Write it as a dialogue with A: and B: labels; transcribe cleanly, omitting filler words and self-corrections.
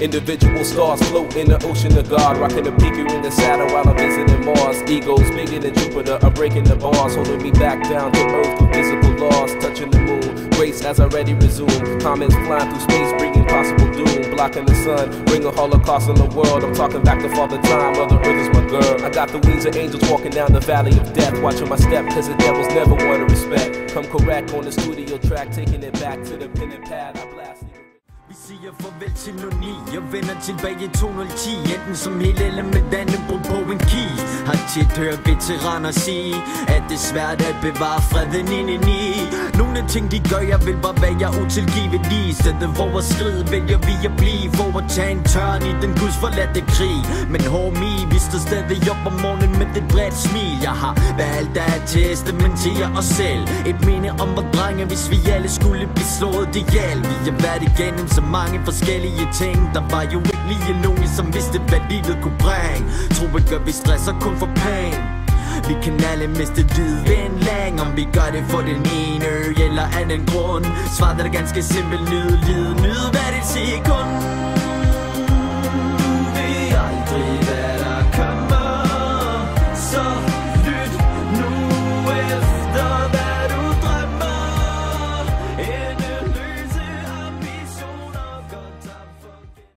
A: Individual stars float in the ocean of God, rocking the beaker in the saddle while I'm visiting Mars. Egos bigger than Jupiter, I'm breaking the bars, holding me back down to earth with visible laws, touching the moon. Race has already resumed, comments flying through space, bringing possible doom, blocking the sun, bring a holocaust on the world. I'm talking back to Father Time, Mother Earth is my girl. I got the wings of angels walking down the valley of death, watching my step, cause the devils never want to respect. Come correct on the studio track, taking it back to the pen and pad, I blast it.
B: Vi siger farvel til 09 og vender tilbage i 2010, enten som hele eller med Dannebrog på en kiste. Har tit hørt veteraner sige, at det er svært at bevare freden indeni. Nogle ting de gør, jeg vil bare være utilgivelig. Stedet for at skride vælger vi at blive, for at tage en tørn i den gudsforladte krig. Men homie, vi står stadig op om morgenen med det bredt smil. Jeg har valgt at testamentere os selv, et minde om vores drenge, hvis vi alle skulle blive slået ihjel. Vi har været igennem så mange forskellige ting. Der var jo ikke lige nogen, som vidste, hvad livet kunne bringe. Tror ikke, at vi stresser kun for penge. Vi kan alle miste lyd ved en lang, om vi gør det for den ene eller anden grund. Svaret er ganske simpelt, nyd livet, nyd hvad det sekund.